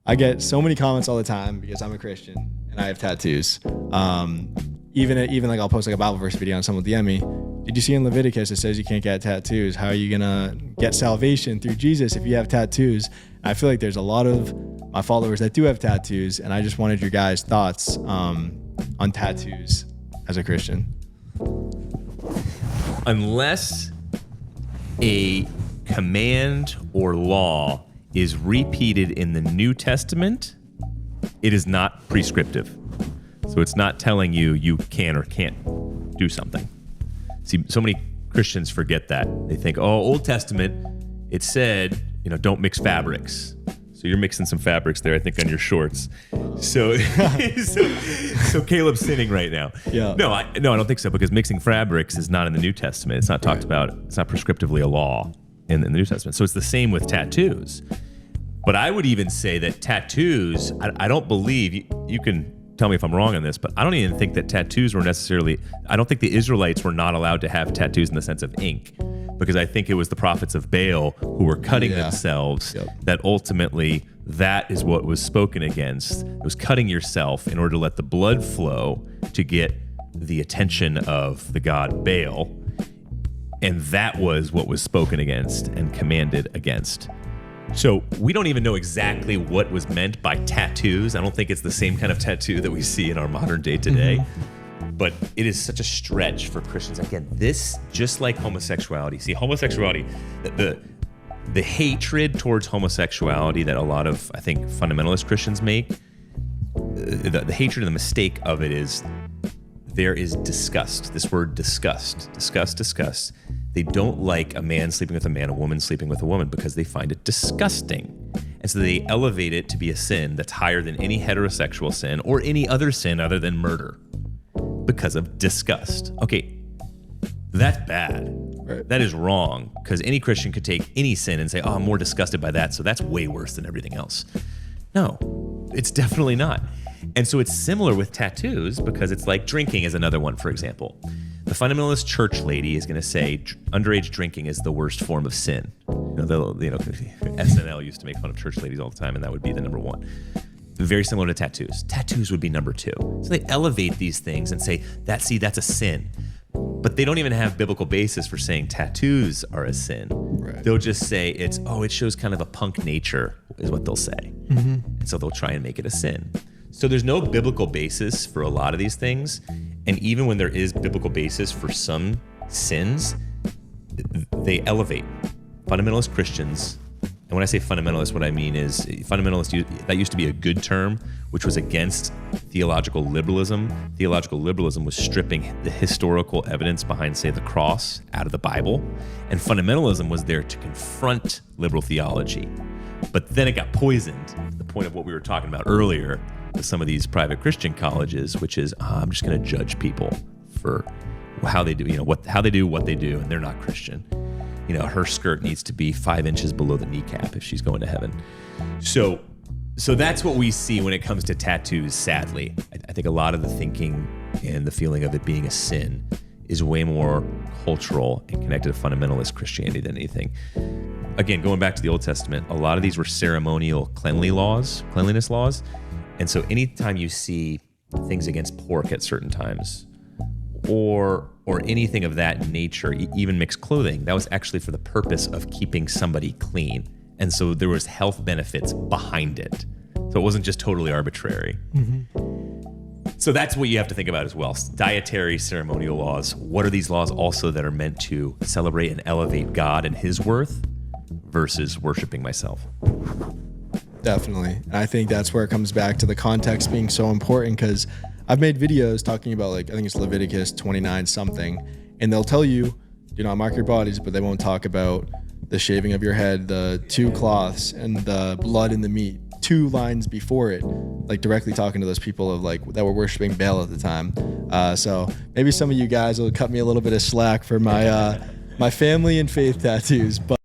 I get so many comments all the time because I'm a Christian and I have tattoos. Even like I'll post like a Bible verse video and someone will DM me, did you see in Leviticus it says you can't get tattoos? How are you gonna get salvation through Jesus if you have tattoos? And I feel like there's a lot of my followers that do have tattoos, and I just wanted your guys' thoughts on tattoos as a Christian. Unless a command or law is repeated in the New Testament, it is not prescriptive. So it's not telling you can or can't do something. See, so many Christians forget that. They think, oh, Old Testament, it said, don't mix fabrics. So you're mixing some fabrics there, I think, on your shorts. So Caleb's sinning right now. Yeah. No, I don't think so, because mixing fabrics is not in the New Testament. It's not talked about. It's not prescriptively a law in the New Testament. So it's the same with tattoos. But I would even say that tattoos, I don't believe, you can tell me if I'm wrong on this, but I don't even think that tattoos were necessarily, I don't think the Israelites were not allowed to have tattoos in the sense of ink, because I think it was the prophets of Baal who were cutting themselves that ultimately that is what was spoken against. It was cutting yourself in order to let the blood flow to get the attention of the god Baal. And that was what was spoken against and commanded against. So we don't even know exactly what was meant by tattoos. I don't think it's the same kind of tattoo that we see in our modern day today. Mm-hmm. But it is such a stretch for Christians. Again, this, just like homosexuality. See, homosexuality, the hatred towards homosexuality that a lot of, I think, fundamentalist Christians make, the hatred and the mistake of it is there is disgust. This word disgust. They don't like a man sleeping with a man, a woman sleeping with a woman, because they find it disgusting. And so they elevate it to be a sin that's higher than any heterosexual sin or any other sin other than murder because of disgust. Okay, that's bad. Right. That is wrong, because any Christian could take any sin and say, oh, I'm more disgusted by that, so that's way worse than everything else. No, it's definitely not. And so it's similar with tattoos, because it's like drinking is another one, for example. The fundamentalist church lady is going to say underage drinking is the worst form of sin. SNL used to make fun of church ladies all the time, and that would be the number one. Very similar to tattoos. Tattoos would be number two. So they elevate these things and say, that's a sin. But they don't even have biblical basis for saying tattoos are a sin. Right. They'll just say it shows kind of a punk nature, is what they'll say. Mm-hmm. And so they'll try and make it a sin. So there's no biblical basis for a lot of these things. And even when there is biblical basis for some sins, they elevate. Fundamentalist Christians, and when I say fundamentalist, what I mean is fundamentalist, that used to be a good term, which was against theological liberalism. Theological liberalism was stripping the historical evidence behind, say, the cross out of the Bible. And fundamentalism was there to confront liberal theology. But then it got poisoned, to the point of what we were talking about earlier, with some of these private Christian colleges, which is, I'm just going to judge people for how they do, how they do what they do, and they're not Christian. Her skirt needs to be 5 inches below the kneecap if she's going to heaven. So that's what we see when it comes to tattoos, sadly. I think a lot of the thinking and the feeling of it being a sin is way more cultural and connected to fundamentalist Christianity than anything. Again, going back to the Old Testament, a lot of these were ceremonial cleanliness laws. And so anytime you see things against pork at certain times, or anything of that nature, even mixed clothing, that was actually for the purpose of keeping somebody clean. And so there was health benefits behind it. So it wasn't just totally arbitrary. Mm-hmm. So that's what you have to think about as well. Dietary ceremonial laws. What are these laws also that are meant to celebrate and elevate God and his worth versus worshiping myself? Definitely. And I think that's where it comes back to the context being so important, because I've made videos talking about, I think it's Leviticus 29 something, and they'll tell you, do not mark your bodies, but they won't talk about the shaving of your head, the 2 cloths, and the blood in the meat, 2 lines before it, directly talking to those people of that were worshiping Baal at the time. So maybe some of you guys will cut me a little bit of slack for my family and faith tattoos, but